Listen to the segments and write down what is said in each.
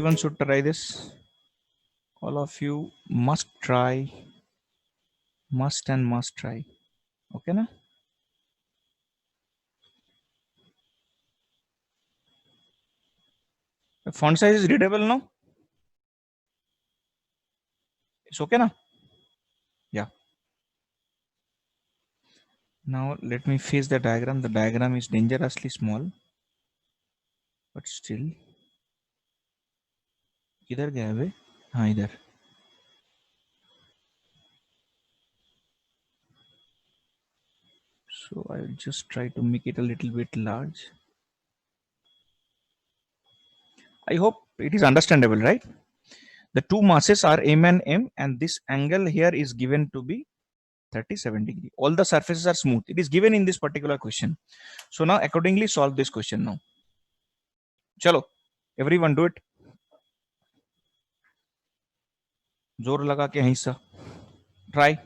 everyone should try this. All of you must try, must try. Okay, na? The font size is readable now. It's okay, na? Yeah. Now let me face the diagram. The diagram is dangerously small, but still. किधर गया बे? हाँ इधर. So I will just try to make it a little bit large. I hope it is understandable, right? The two masses are M and this angle here is given to be 37 degree. All the surfaces are smooth. It is given in this particular question. So now accordingly solve this question now. Chalo, everyone do it. जोर लगा के हिस्सा. Try.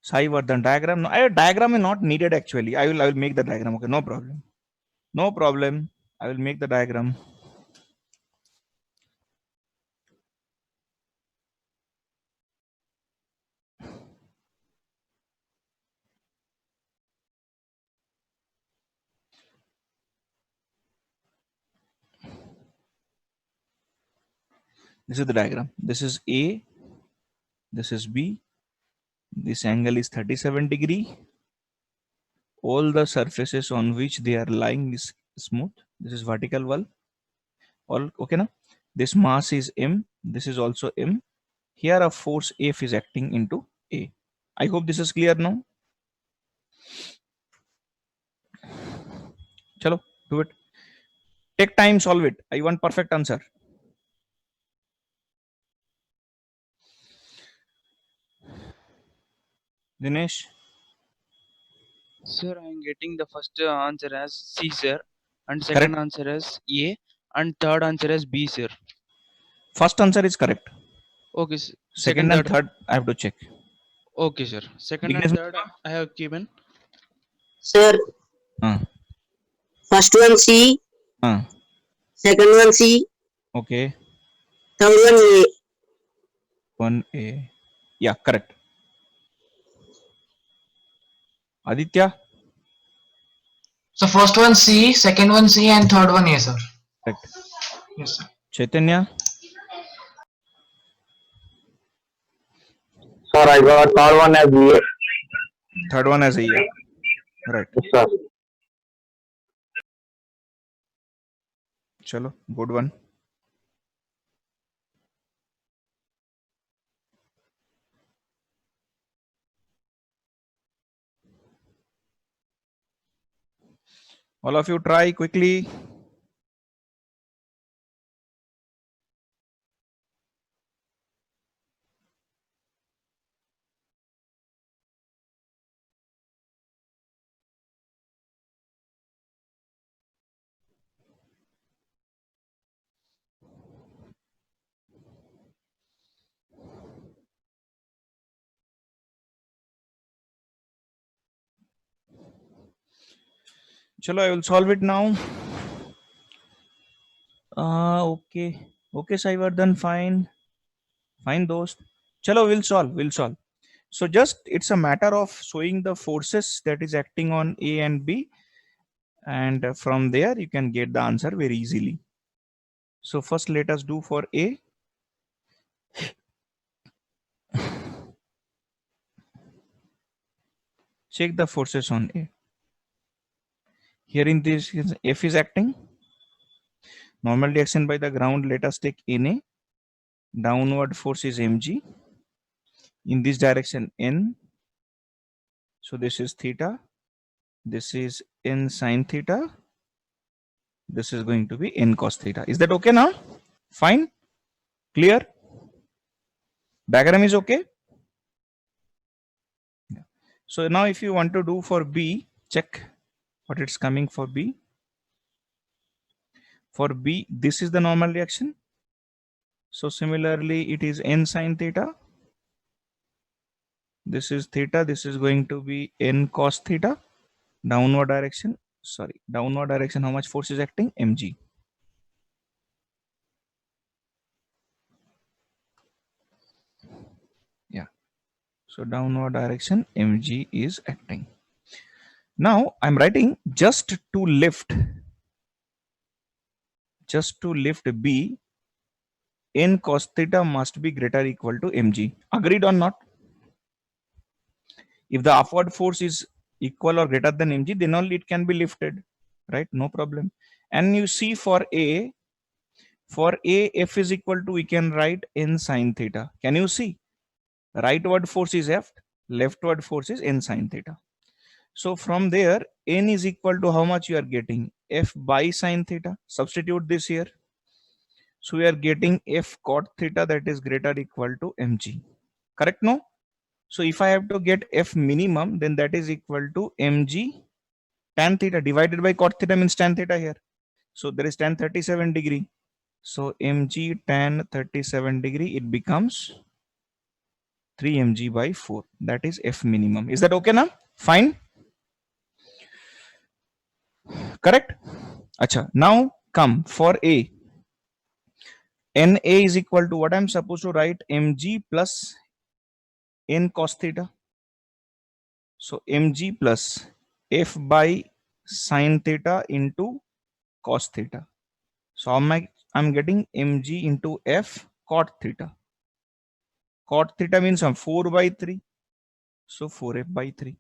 Sai Vardhan diagram. No, diagram is not needed actually. I will make the diagram. Okay, no problem. No problem. I will make the diagram. This is the diagram. This is A. This is B. This angle is 37 degree. All the surfaces on which they are lying is smooth. This is vertical wall. All okay now. This mass is M. This is also M. Here a force F is acting into A. I hope this is clear now. Chalo, do it. Take time, solve it. I want perfect answer. Dinesh. Sir, I am getting the first answer as C, sir, and second answer as A, and third answer as B, sir. First answer is correct. Okay, Second and third, I have to check. Okay, sir. Second and third, I have given. Sir, first one C, second one C, okay, third one A. 1A. Yeah, correct. Aditya? So first one C, second one C, and third one A, sir. Correct. Yes, sir. Chaitanya? Sir, I got third one as A. Third one as A. Yeah. Right. Yes, sir. Chalo, good one. All of you try quickly. Chalo, I will solve it now. Okay. Okay, Saivardhan, fine. Fine, those. Chalo, we'll solve. So just, it's a matter of showing the forces that is acting on A and B. And from there, you can get the answer very easily. So first, let us do for A. Check the forces on A. Here in this, F is acting. Normal reaction by the ground, let us take NA. Downward force is mg. In this direction, N. So this is theta. This is N sine theta. This is going to be N cos theta. Is that okay now? Fine? Clear? Diagram is okay? Yeah. So now if you want to do for B, check what it's coming for B. For B, this is the normal reaction. So similarly, it is N sine theta. This is theta. This is going to be N cos theta. Downward direction. Sorry, downward direction. How much force is acting? Mg. So downward direction mg is acting. Now I'm writing just to lift b, n cos theta must be greater or equal to mg. Agreed or not? If the upward force is equal or greater than mg, then only it can be lifted, right? No problem. And you see for a, f is equal to, we can write n sine theta. Can you see? Rightward force is f, leftward force is n sine theta. So from there, n is equal to how much you are getting? F by sine theta. Substitute this here. So we are getting f cot theta, that is greater or equal to mg. Correct? No? So if I have to get f minimum, then that is equal to mg tan theta divided by cot theta means tan theta here. So there is tan 37 degree. So mg tan 37 degree, it becomes 3 mg by 4. That is f minimum. Is that okay now? Fine. Correct? Acha. Now come for a. Na is equal to what I'm supposed to write? Mg plus n cos theta. So mg plus f by sine theta into cos theta. So I'm getting mg into f cot theta. Cot theta means 4 by 3. So 4f by 3.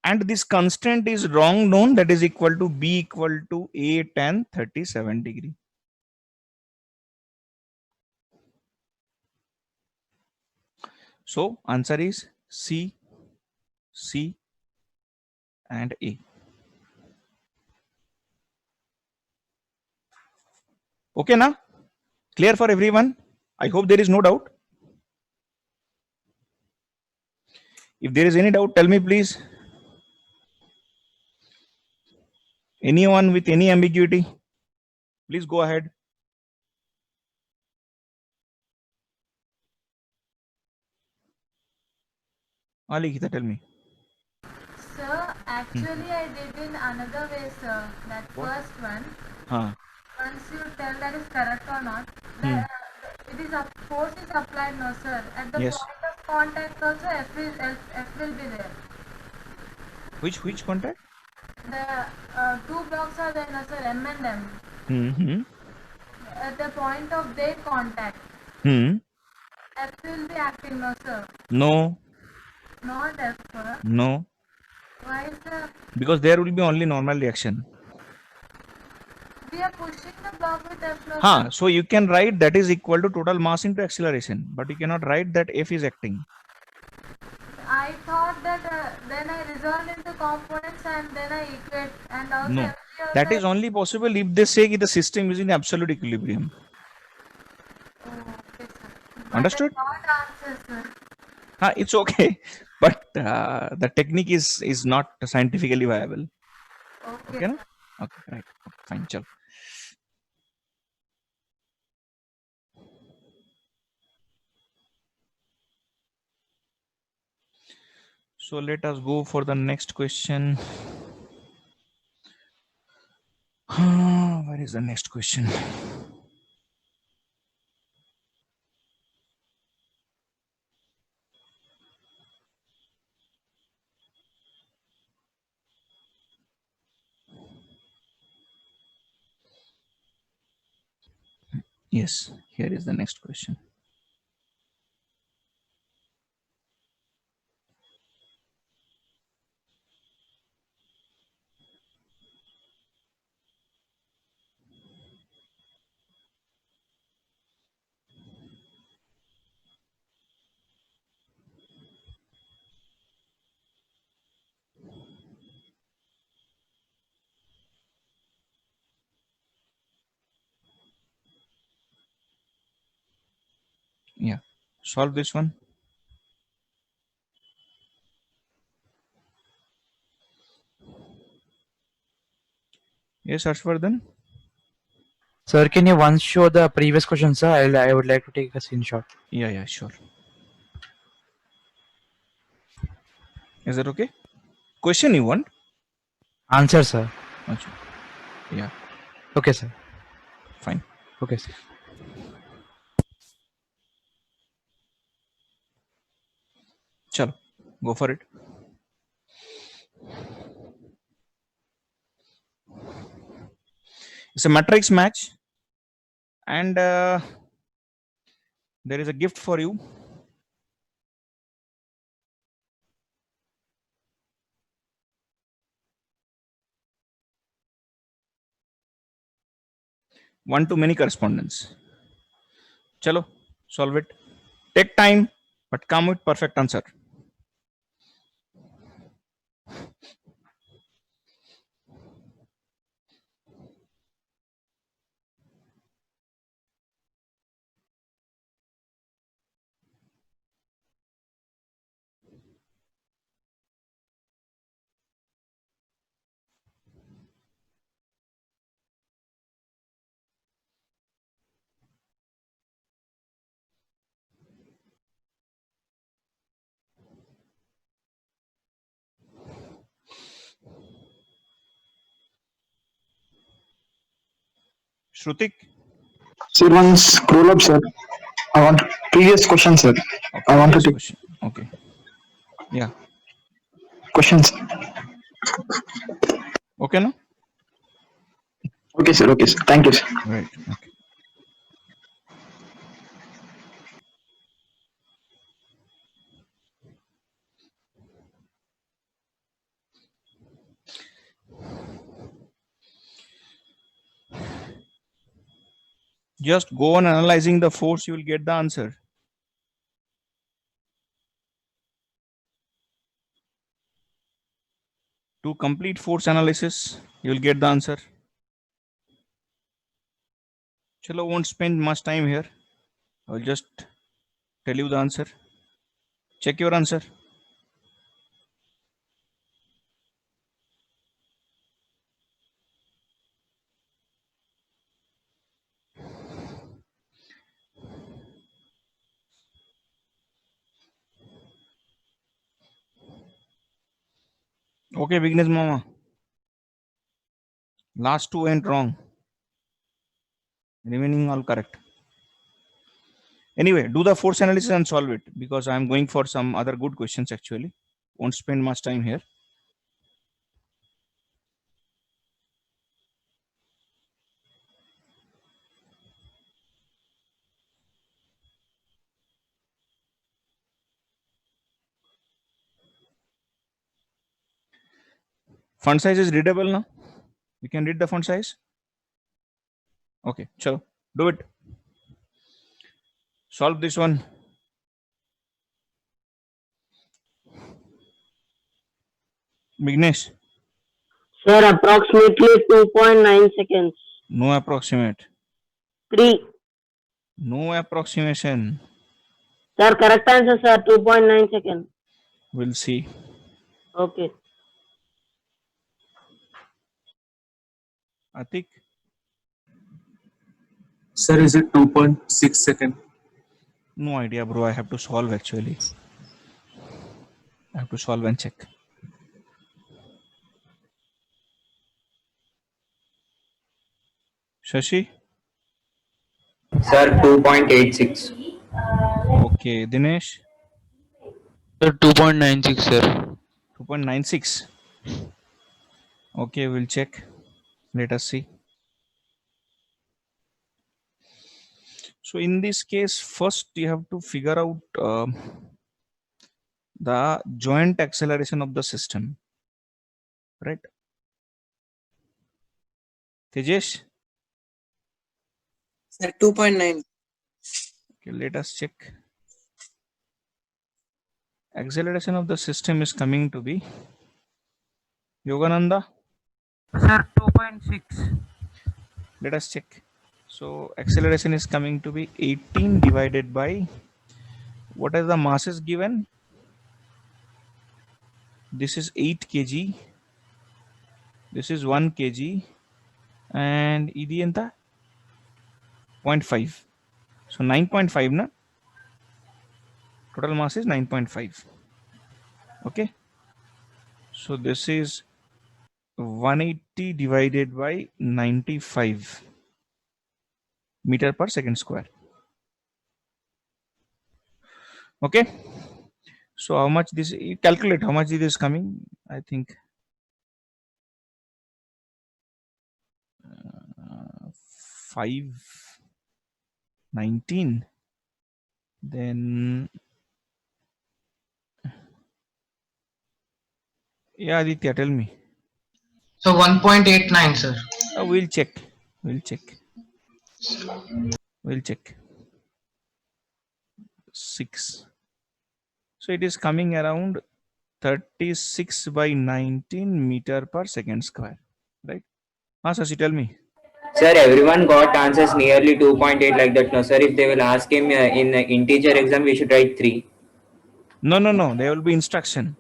And this constant is wrong known, that is equal to b equal to a tan 37 degree. So answer is C, C and A. Okay now? Clear for everyone? I hope there is no doubt. If there is any doubt, tell me please. Anyone with any ambiguity, please go ahead. Alikita, tell me. Sir, actually I did in another way, sir. That What? first one. Huh. Once you tell that is correct or not, it is force is applied, no sir. At the Yes. point of contact also F will be there. Which contact? The two blocks are there, no sir, M and M. Mm-hmm. At the point of their contact, F will be acting, no sir. No, Not F, sir. no. Why, sir? Because there will be only normal reaction. We are pushing the block with F, no Huh. sir. So you can write that is equal to total mass into acceleration, but you cannot write that F is acting. I thought that then I resolve into components and then I equate and also No. FG also That is only possible if they say the system is in absolute equilibrium. Oh, okay, sir. But Understood? I got answer, sir. It's okay, but the technique is not scientifically viable. Okay, Okay, no? sir. Okay, right. Okay, fine, chal. So let us go for the next question. Where is the next question? Yes, here is the next question. Yeah, solve this one. Yes, Harshvardhan. Sir, can you once show the previous question, sir? I would like to take a screenshot. Yeah, sure. Is that okay? Question you want? Answer, sir. Acha. Yeah, Okay, sir. fine. Okay, sir. Chalo, go for it. It's a matrix match, and there is a gift for you. One to many correspondence. Chalo, solve it. Take time, but come with perfect answer. Shrutik. Sir, one scroll up, sir. I want previous question, sir. Okay, I want to previous take question. Okay. Yeah. questions. Okay, no? Okay, sir. Okay, sir. Thank you, sir. Right. Okay. Just go on analyzing the force, you will get the answer. To complete force analysis, you will get the answer. Chalo, won't spend much time here. I will just tell you the answer. Check your answer. Okay, Vignesh Mama. Last two went wrong. Remaining all correct. Anyway, do the force analysis and solve it, because I am going for some other good questions actually. Won't spend much time here. Font size is readable now? You can read the font size? Okay, chalo, do it. Solve this one. Vignesh. Sir, approximately 2.9 seconds. No approximate. 3. No approximation. Sir, correct answer, sir. 2.9 seconds. We'll see. Okay. Atik. Sir, is it 2.6 second? No idea, bro. I have to solve actually. I have to solve and check. Shashi. Sir, 2.86. Okay, Dinesh. Sir, 2.96, sir. 2.96. Okay, we'll check. Let us see. So in this case, first you have to figure out the joint acceleration of the system, right? Tejesh. Sir, 2.9. Okay, let us check. Acceleration of the system is coming to be Yogananda. Sir, 2.6. Let us check. So acceleration is coming to be 18 divided by, what are the masses given? This is 8 kg. This is 1 kg. And idi enta 0.5. So 9.5 na? Total mass is 9.5. Okay. So this is 180 divided by 95 meter per second square. Okay. So how much this, you calculate how much it is coming. I think 519. Then yeah, Aditya, tell me. So 1.89, sir. We'll check. We'll check. 6. So it is coming around 36 by 19 meter per second square, right? Sasi, tell me. Sir, everyone got answers nearly 2.8 like that. No, sir, if they will ask him in integer exam, we should write 3. No. There will be instruction.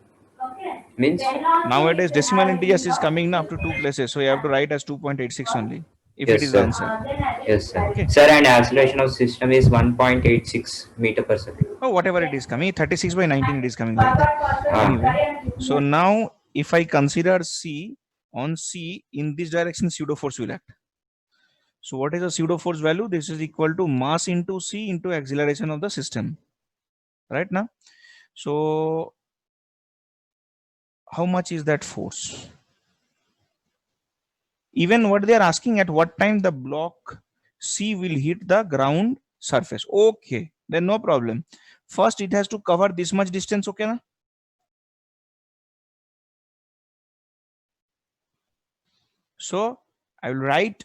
Means? Nowadays, decimal integers is coming now up to 2 places. So you have to write as 2.86 only. If Yes, it is sir. the answer. Yes, sir. Okay. Sir, and acceleration of system is 1.86 meter per second. Oh, whatever it is coming, 36 by 19 it is coming like that. Anyway, so now if I consider C, on C, in this direction pseudo force will act. So what is the pseudo force value? This is equal to mass into C into acceleration of the system. Right now? So how much is that force? Even what they are asking, at what time the block C will hit the ground surface. Okay, then no problem. First, it has to cover this much distance, okay na? So I will write,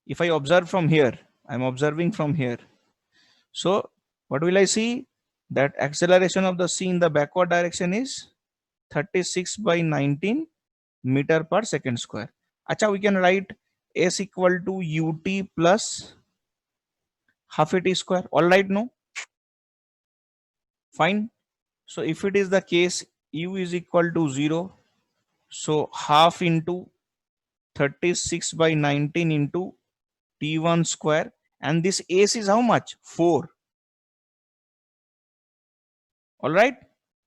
if I observe from here, I'm observing from here. So what will I see? That acceleration of the C in the backward direction is 36 by 19 meter per second square. Acha, we can write S equal to ut plus half at square. All right, no? Fine. So if it is the case, u is equal to 0. So half into 36 by 19 into t1 square. And this S is how much? 4. All right.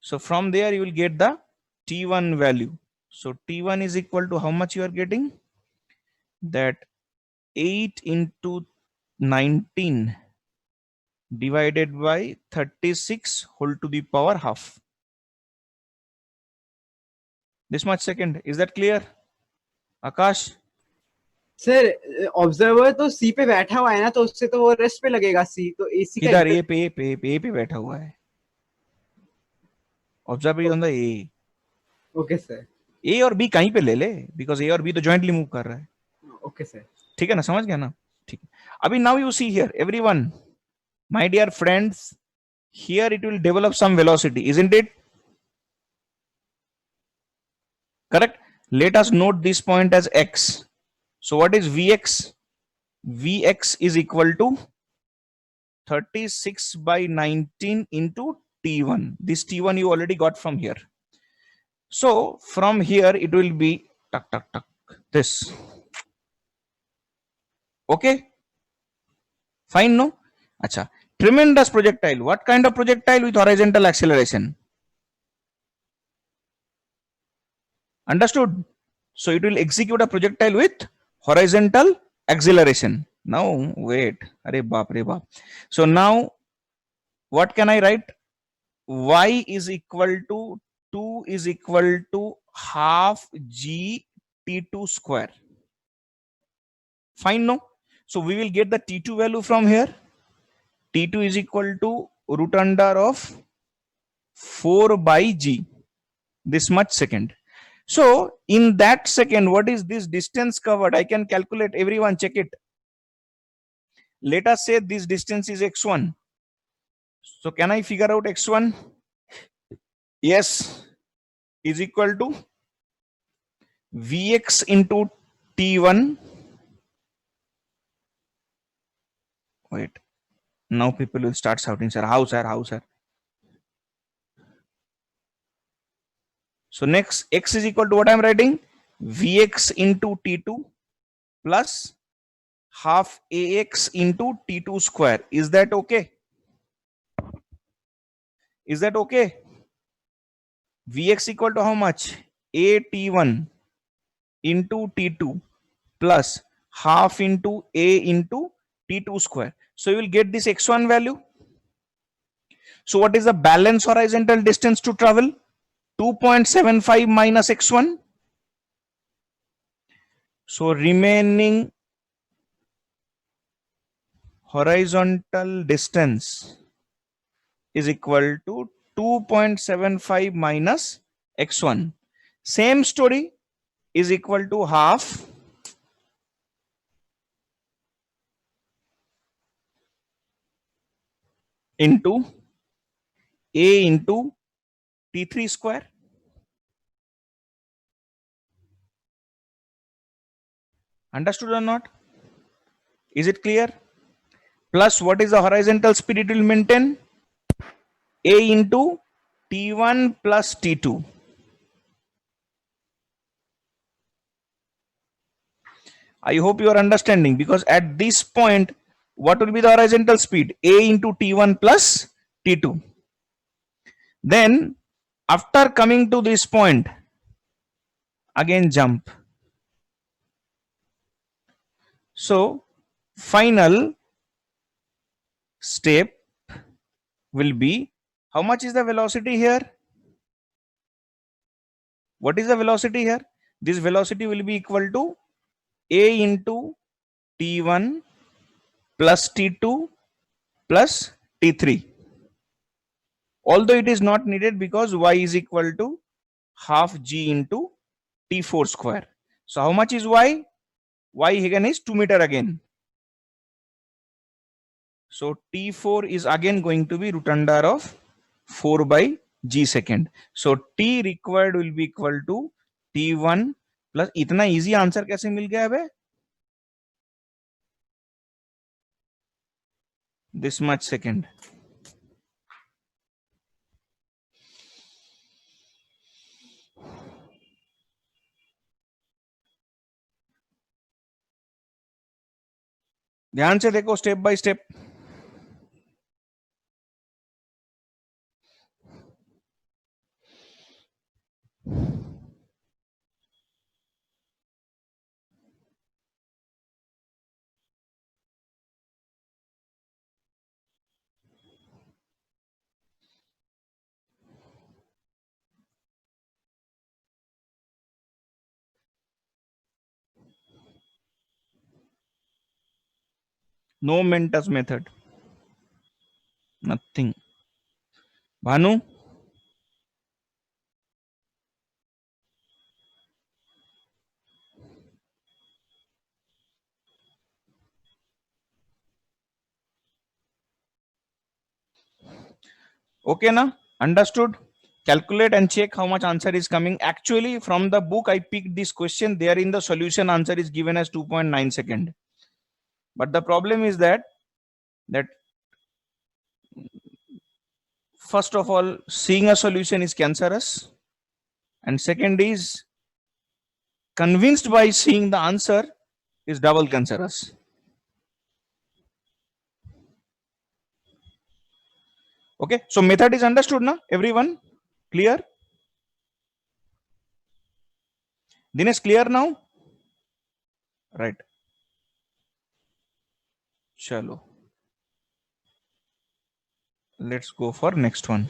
So from there you will get the t1 value. So t1 is equal to how much you are getting? That 8 into 19 divided by 36 whole to the power half. This much second. Is that clear? Akash? Sir observer तो सी पे बैठा हुआ है ना, तो उससे तो वो रेस्ट पे लगेगा सी, तो एसी का किधर? ए पे बैठा हुआ है. Observer is on the A. Okay sir. A और बी कहीं पे ले ले, बिकॉज ए और बी तो जॉइंटली मूव कर रहा है. Okay sir. ठीक है ना, समझ गया ना? ठीक है. अभी now you see here everyone, my dear friends, here it will develop some velocity, isn't it? Correct. Let us note this point as x. So what is Vx? Vx is equal to 36 by 19 into T1. This T1 you already got from here. So from here it will be tuck, tuck, tuck, this. Okay? Fine, no? Acha. Tremendous projectile. What kind of projectile with horizontal acceleration? Understood? So it will execute a projectile with horizontal acceleration. Now wait, Are baap. So now what can I write? Y is equal to 2 is equal to half g t2 square. Fine, no? So we will get the t2 value from here. T2 is equal to root under of 4 by g. This much second. So in that second, what is this distance covered? I can calculate. Everyone check it. Let us say this distance is x1. So can I figure out x1? Yes, is equal to Vx into T1. Wait, now people will start shouting, sir, how, sir, how, sir? So next, x is equal to what I am writing? Vx into T2 plus half ax into T2 square. Is that okay? Is that okay? Vx equal to how much? A T1 into T2 plus half into A into T2 square. So you will get this x1 value. So what is the balance horizontal distance to travel? 2.75 minus x1. So remaining horizontal distance is equal to 2.75 minus x1. Same story is equal to half into a into t3 square. Understood or not? Is it clear? Plus what is the horizontal speed it will maintain? A into t1 plus t2. I hope you are understanding, because at this point, what will be the horizontal speed? A into t1 plus t2. Then after coming to this point, again jump. So final step will be, how much is the velocity here? What is the velocity here? This velocity will be equal to a into t1 plus t2 plus t3. Although it is not needed, because y is equal to half g into t4 square. So how much is y? Y again is 2 meter again. So t4 is again going to be root under of 4 by g second. So t required will be equal to t1 plus, इतना easy answer कैसे मिल गया बे? This much second. ध्यान से देखो step by step. No Mentos method. Nothing. Bhanu? Okay, na? Understood? Calculate and check how much answer is coming. Actually, from the book, I picked this question. There in the solution, answer is given as 2.9 second. But the problem is that first of all, seeing a solution is cancerous. And second is, convinced by seeing the answer is double cancerous. Okay, so method is understood now, everyone? Clear? Dinesh, clear now? Right. Chalo. Let's go for next one.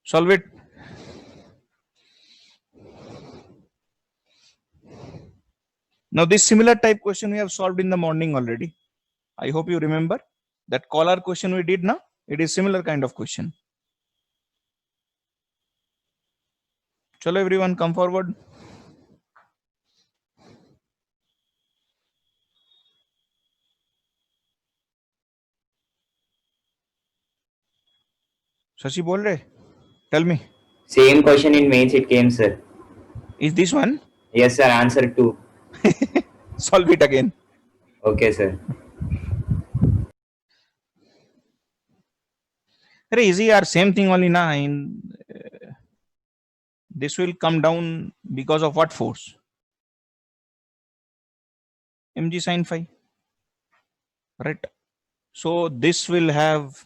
Solve it. Now this similar type question we have solved in the morning already. I hope you remember that collar question we did now. It is similar kind of question. Chalo everyone, come forward. Shashi bol rahe? Tell me. Same question in mains it came, sir. Is this one? Yes, sir. Answer 2. Solve it again. Okay, sir. Very easy or same thing only na. This will come down because of what force? Mg sin phi. Right. So this will have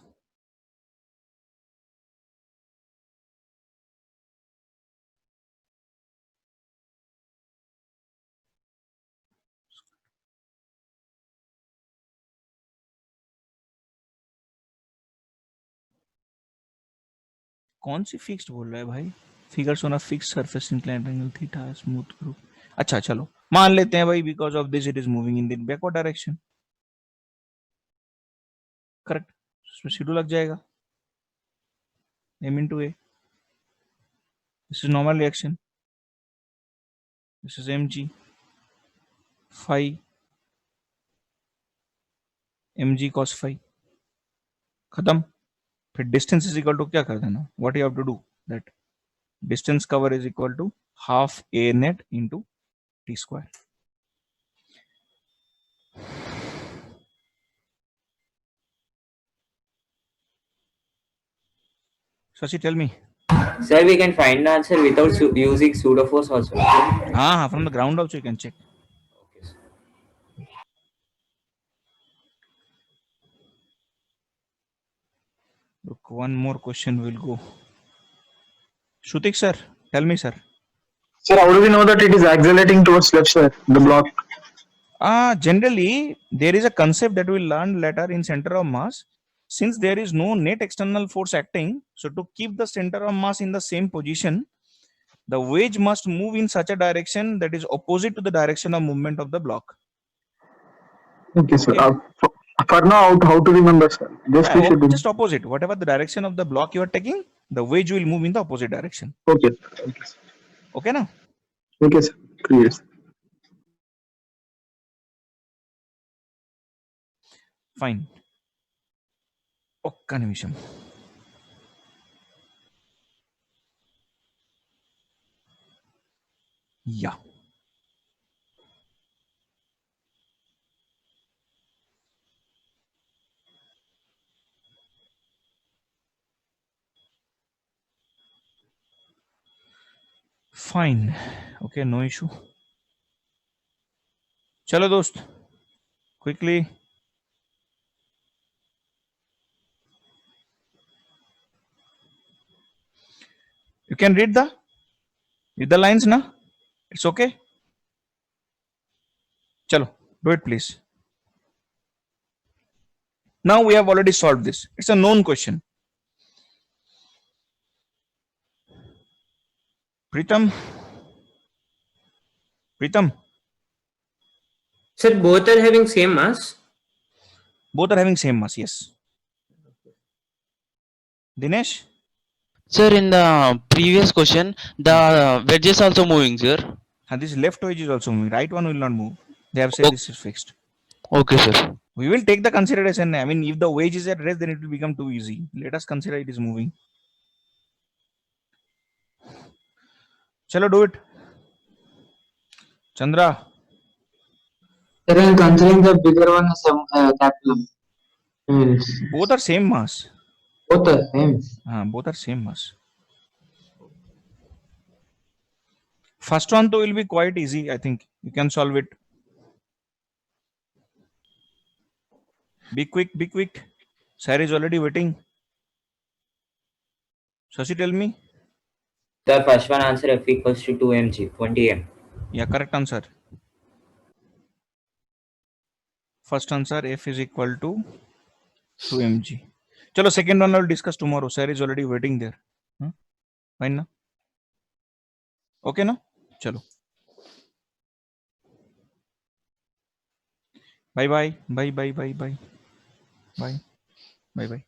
कौन सी fixed बोल रहा है भाई? Figures on a fixed surface inclined angle theta smooth group. अच्छा चलो मान लेते हैं भाई because of this it is moving in the backward direction. Correct. इसमें सीधो लग जाएगा m into a. This is normal reaction. This is mg phi mg cos phi. खत्म. फिर डिस्टेंस इज इक्वल टू क्या कर देना, what you have to do that distance cover is equal to half a net into t square. Shashi, tell me. Sir, we can find the answer without using pseudo force also. हाँ, from the ground also you can check. Okay, sir. Look, one more question will go. Shrutik sir, tell me sir. Sir, how do we know that it is accelerating towards left, sir? The block. Generally, there is a concept that we'll learn later in center of mass. Since there is no net external force acting, so to keep the center of mass in the same position, the wedge must move in such a direction that is opposite to the direction of movement of the block. Okay, sir. Okay. For now, how to remember, sir? Just we should. Just opposite. Whatever the direction of the block you are taking, the wedge will move in the opposite direction. Okay. Okay, sir. Okay, now? Okay, sir. Clear. Fine. ఒక్క నిమిషం. Yeah. Fine. Okay, no issue. चलो दोस्त, quickly. You can read the lines, na? It's okay. Chalo, do it please. Now we have already solved this. It's a known question. Pritam. Sir, both are having same mass. Both are having same mass, yes. Dinesh? Sir, in the previous question, the wedge is also moving, sir. And this left wedge is also moving. Right one will not move. They have said Okay. this is fixed. Okay, sir. We will take the consideration. I mean, if the wedge is at rest, then it will become too easy. Let us consider it is moving. Chalo, do it. Chandra. Sir, I'm considering the bigger one as capital. Both are same mass. Both are same. Both are same mass. First one though will be quite easy. I think you can solve it. Be quick, be quick. Sir is already waiting. Shashi, tell me. The first one answer F equals to 2 mg, 20 m. Yeah, correct answer. First answer F is equal to 2 mg. Chalo, second one I will discuss tomorrow. Sir is already waiting there. Fine na? Okay na? Chalo. Bye bye. Bye bye bye bye. Bye. Bye bye.